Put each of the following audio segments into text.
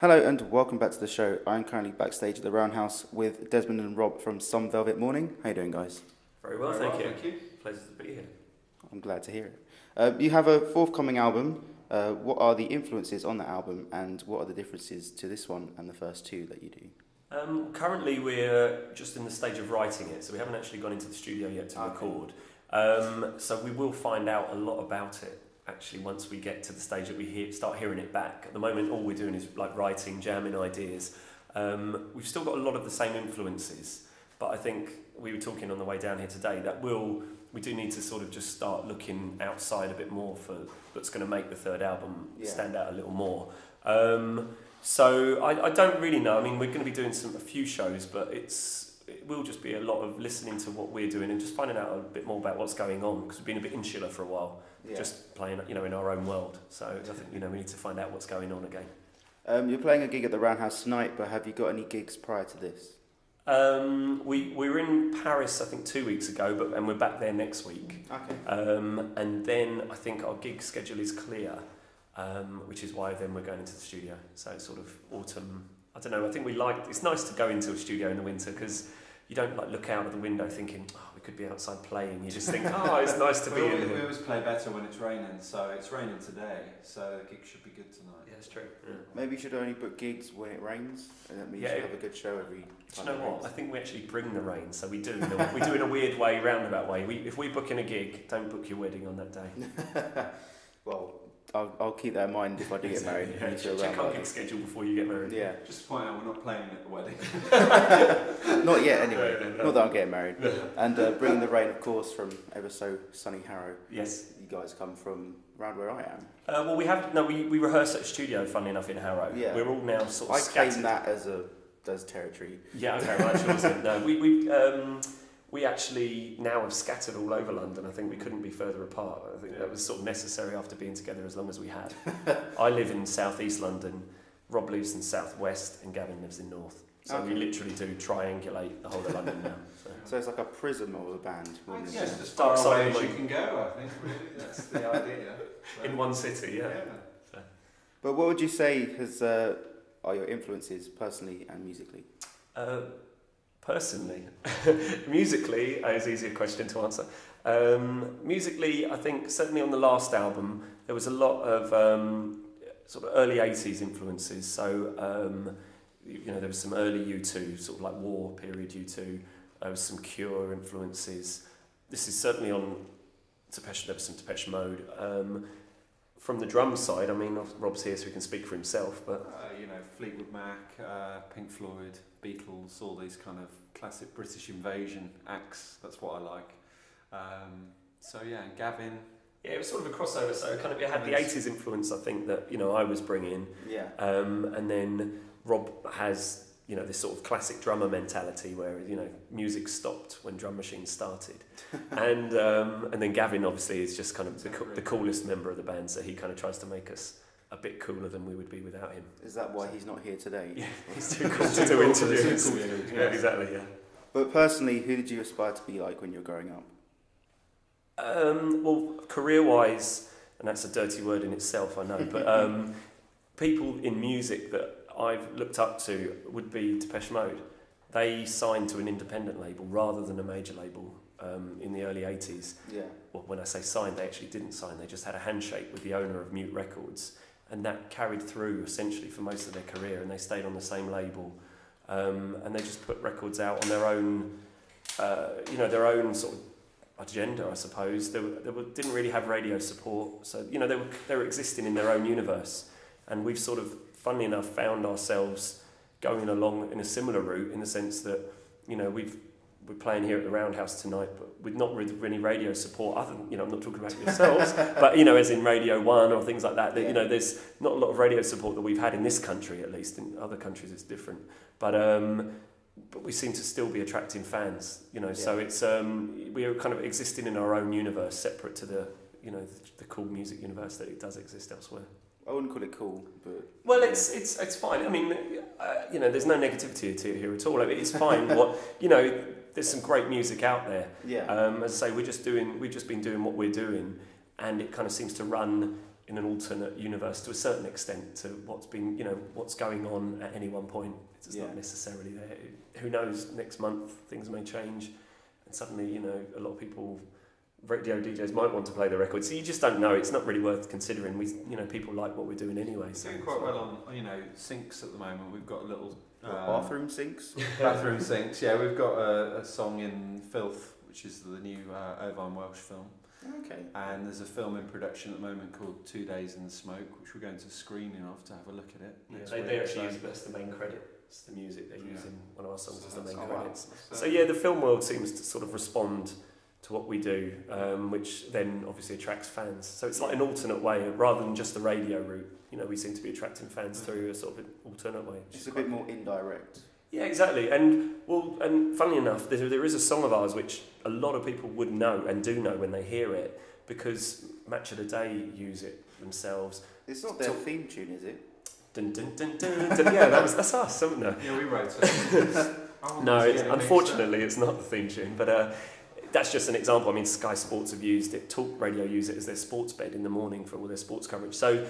Hello and welcome back to the show. I'm currently backstage at the Roundhouse with Desmond and Rob from Some Velvet Morning. How you doing, guys? Very well, thank you. Pleasure to be here. I'm glad to hear it. You have a forthcoming album. What are the influences on the album and what are the differences to this one and the first two that you do? Currently we're just in the stage of writing it, so we haven't actually gone into the studio yet to record. So we will find out a lot about it actually once we get to the stage that we start hearing it back. At the moment all we're doing is like writing, jamming ideas. We've still got a lot of the same influences, but I think we were talking on the way down here today that we do need to sort of just start looking outside a bit more for what's going to make the third album stand out a little more. So I don't really know. I mean, we're going to be doing a few shows, but it will just be a lot of listening to what we're doing and just finding out a bit more about what's going on, because we've been a bit insular for a while, just playing, in our own world. So I think, we need to find out what's going on again. You're playing a gig at the Roundhouse tonight, but have you got any gigs prior to this? We were in Paris, I think, 2 weeks ago, and we're back there next week. Okay. And then I think our gig schedule is clear, which is why then we're going into the studio. So it's sort of autumn. I don't know. I think it's nice to go into a studio in the winter because you don't look out of the window thinking, we could be outside playing. You just think, it's nice to be in here. We always play better when it's raining, so it's raining today, so the gig should be good tonight. Yeah, it's true. Yeah. Maybe you should only book gigs when it rains, and that means you have a good show every time. Do you know what? I think we actually bring the rain, so we do. We do in a weird way, roundabout way. If we book in a gig, don't book your wedding on that day. Well, I'll keep that in mind if I do get married. Yeah, check our gig schedule before you get married. Yeah. Just to point out, we're not playing at the wedding. Not yet, anyway. No. Not that I'm getting married. And bringing the rain, of course, from ever so sunny Harrow. Yes. You guys come from around where I am. Well, we rehearse at a studio, funnily enough, in Harrow. Yeah. We're all now sort of scattered. claim that as territory. Yeah, okay, right, sure. No, we actually now have scattered all over London. I think we couldn't be further apart. I think that was sort of necessary after being together as long as we had. I live in South East London, Rob lives in South West, and Gavin lives in North. So we literally do triangulate the whole of London now. So it's like a prism of a band. Yes, as far away as you can go, I think, really. That's the idea. In one city, yeah. But what would you say are your influences personally and musically? Personally, musically is an easier question to answer. Musically, I think certainly on the last album there was a lot of sort of early 80s influences. So there was some early U2, sort of like war period U2. There was some Cure influences. This is certainly on Depeche. There was some Depeche Mode. From the drum side, I mean, Rob's here so he can speak for himself, but Fleetwood Mac, Pink Floyd, Beatles, all these kind of classic British invasion acts. That's what I like. And Gavin. Yeah, it was sort of a crossover. So it had the 80s influence, I think, that I was bringing. Yeah. And then Rob has this sort of classic drummer mentality where music stopped when drum machines started, and then Gavin obviously is just kind of the coolest member of the band, so he kind of tries to make us a bit cooler than we would be without him. Is that why he's not here today? Yeah, he's too cool to do interviews. Yeah, exactly. Yeah. But personally, who did you aspire to be like when you were growing up? Well, career-wise, and that's a dirty word in itself, I know, but people in music that I've looked up to would be Depeche Mode. They signed to an independent label rather than a major label in the early 80s. Yeah. Well, when I say signed, they actually didn't sign. They just had a handshake with the owner of Mute Records, and that carried through essentially for most of their career, and they stayed on the same label. And they just put records out on their own, their own sort of agenda, I suppose. They didn't really have radio support, so they were existing in their own universe, and we've sort of, funnily enough, found ourselves going along in a similar route in the sense that we're playing here at the Roundhouse tonight, but with not really any radio support. Other than, I'm not talking about yourselves, but as in Radio 1 or things like that. There's not a lot of radio support that we've had in this country, at least. In other countries, it's different. But we seem to still be attracting fans. So it's we are kind of existing in our own universe, separate to the cool music universe that it does exist elsewhere. I wouldn't call it cool, but... Well, it's fine. I mean, there's no negativity here at all. I mean, it's fine. There's some great music out there. Yeah. As I say, we've just been doing what we're doing, and it kind of seems to run in an alternate universe to a certain extent to what's been, what's going on at any one point. It's not necessarily there. Who knows, next month things may change and suddenly, a lot of people, radio DJs might want to play the record. So you just don't know. It's not really worth considering. People like what we're doing anyway. So doing quite well on, syncs at the moment. We've got a little... bathroom sinks? Bathroom sinks, yeah. We've got a song in Filth, which is the new Irvine Welsh film. Okay. And there's a film in production at the moment called 2 Days in the Smoke, which we're going to a screening of to have a look at it. They actually use that's the main credit. It's the music they use in one of our songs as the main credits. So the film world seems to sort of respond to what we do, which then obviously attracts fans. So it's like an alternate way, rather than just the radio route. We seem to be attracting fans through a sort of an alternate way. It's a bit more indirect. Yeah, exactly. And funnily enough, there is a song of ours which a lot of people would know and do know when they hear it, because Match of the Day use it themselves. It's not their theme tune, is it? Dun, dun, dun, dun, dun. Yeah, that's us, isn't it? Yeah, we wrote it. No, unfortunately, it's not the theme tune, but that's just an example. I mean, Sky Sports have used it, Talk Radio use it as their sports bed in the morning for all their sports coverage. So,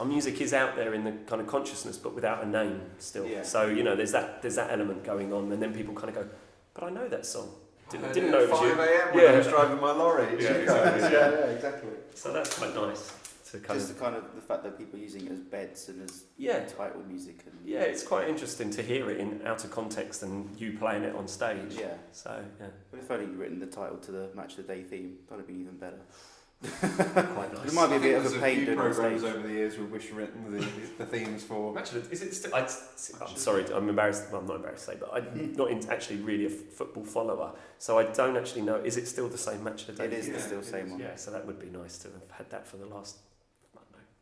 our music is out there in the kind of consciousness, but without a name still. Yeah. So, there's that element going on, and then people kind of go, but I know that song. Didn't know it was you. 5 a.m. when I was driving my lorry. Yeah, exactly. So that's quite nice. The fact that people are using it as beds and as title music. It's quite interesting to hear it in out of context and you playing it on stage. Yeah. So, But if only you'd written the title to the Match of the Day theme, that'd be even better. Quite nice. It might be a bit of a pain doing on stage. Programs over the years we've written the themes for. Actually, is it still? I'm sorry, I'm embarrassed. Well, I'm not embarrassed to say, but I'm not actually really a football follower, so I don't actually know. Is it still the same Match of the Day? It is still the same one. Yeah, so that would be nice to have had that for the last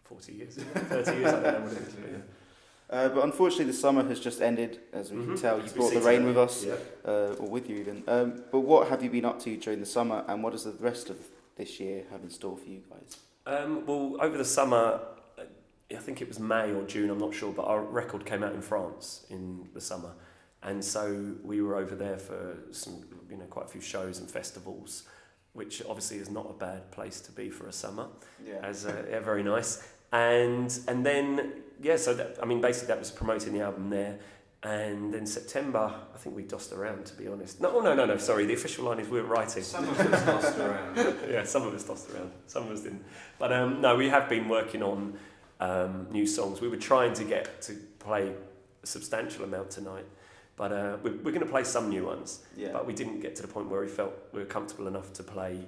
40 years, 30 years. I don't know what it is. But unfortunately, the summer has just ended. As we can tell, you brought the rain with us, or with you even. But what have you been up to during the summer, and what does the rest of this year have in store for you guys? Well, over the summer, I think it was May or June, I'm not sure, but our record came out in France in the summer, and so we were over there for some, quite a few shows and festivals, which obviously is not a bad place to be for a summer. Yeah. Very nice. And then so basically that was promoting the album there. And then September, I think we dossed around, to be honest. No, sorry, the official line is we were writing. Some of us dossed around. Yeah, some of us dossed around, some of us didn't. But no, we have been working on new songs. We were trying to get to play a substantial amount tonight, but we're going to play some new ones. Yeah. But we didn't get to the point where we felt we were comfortable enough to play,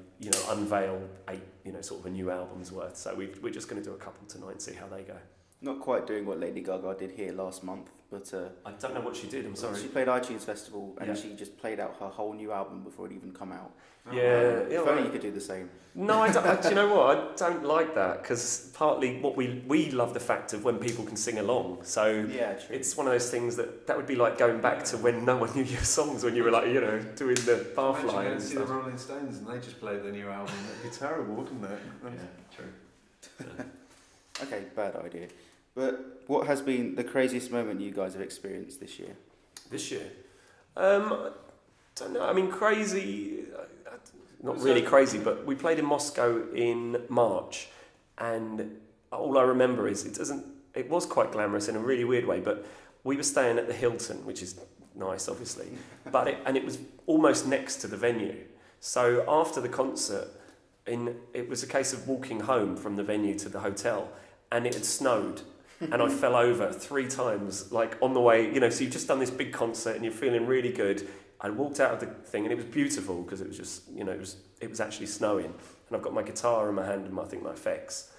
unveil 8, sort of a new album's worth. So we're just going to do a couple tonight and see how they go. Not quite doing what Lady Gaga did here last month, but... I don't know what she did, I'm sorry. She played iTunes Festival, and she just played out her whole new album before it even come out. If only you could do the same. No, do you know what? I don't like that, because partly what we love the fact of when people can sing along. So it's one of those things that would be like going back to when no one knew your songs, when you were like, doing the barfly and see stuff. The Rolling Stones and they just played the new album. That'd be terrible, wouldn't it? True. Okay, bad idea. But what has been the craziest moment you guys have experienced this year? This year? I don't know. I mean, crazy... Not really crazy, but we played in Moscow in March, and all I remember is it was quite glamorous in a really weird way, but we were staying at the Hilton, which is nice, obviously, but it was almost next to the venue. So after the concert, it was a case of walking home from the venue to the hotel, and it had snowed. And I fell over 3 times, like on the way, so you've just done this big concert and you're feeling really good. I walked out of the thing and it was beautiful because it was just, it was actually snowing. And I've got my guitar in my hand and my effects.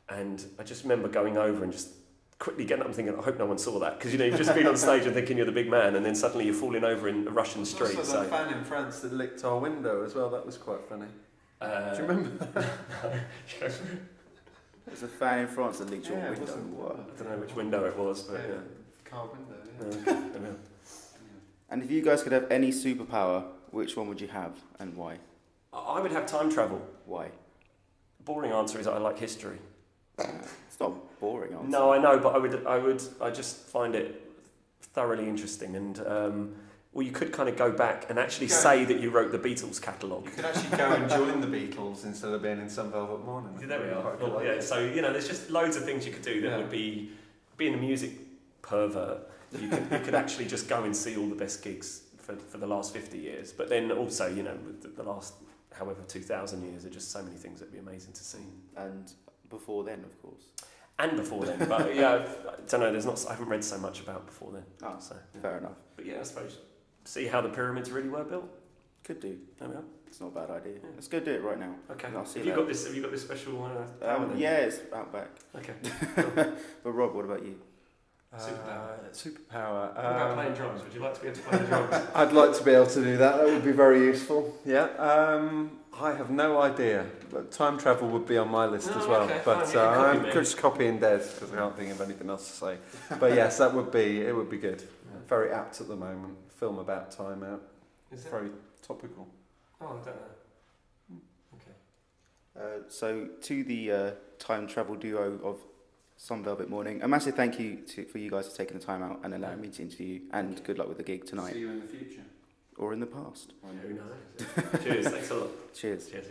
And I just remember going over and just quickly getting up and thinking, I hope no one saw that. Because, you've just been on stage and thinking you're the big man, and then suddenly you're falling over in a Russian street. Also that fan in France that licked our window as well. That was quite funny. Do you remember that? No. There's a fan in France that leaked your window. I don't know which window it was, but car window. And if you guys could have any superpower, which one would you have and why? I would have time travel. Why? Boring answer is I like history. It's not a boring answer. No, I know, but I just find it thoroughly interesting, and Or you could kind of go back and actually say that you wrote the Beatles catalogue. You could actually go and join the Beatles instead of being in Some Velvet Morning. There we are. Well, yeah, so, there's just loads of things you could do that would be, being a music pervert, you could actually just go and see all the best gigs for the last 50 years. But then also, the last, however, 2,000 years, there are just so many things that would be amazing to see. And before then, of course. And before then, but I don't know, I haven't read so much about before then. Oh, so fair enough. But I suppose, see how the pyramids really were built. Could do. There we are. It's not a bad idea. Yeah. Let's go do it right now. Okay. Have you got this special yeah, it's out back. Okay. But Rob, what about you? Superpower. What about playing drums? Would you like to be able to play the drums? I'd like to be able to do that. That would be very useful. Yeah. I have no idea. But time travel would be on my list as well. Okay, but I'm just copying Des because I can't think of anything else to say. But yes, it would be good. Yeah. Very apt at the moment. Film about time out. Is it? Very topical. Oh, I don't know. Okay. So to the time travel duo of Some Velvet Morning, a massive thank you for you guys for taking the time out and allowing me to interview you, and good luck with the gig tonight. See you in the future. Or in the past. Who knows? Cheers, thanks a lot. Cheers. Cheers.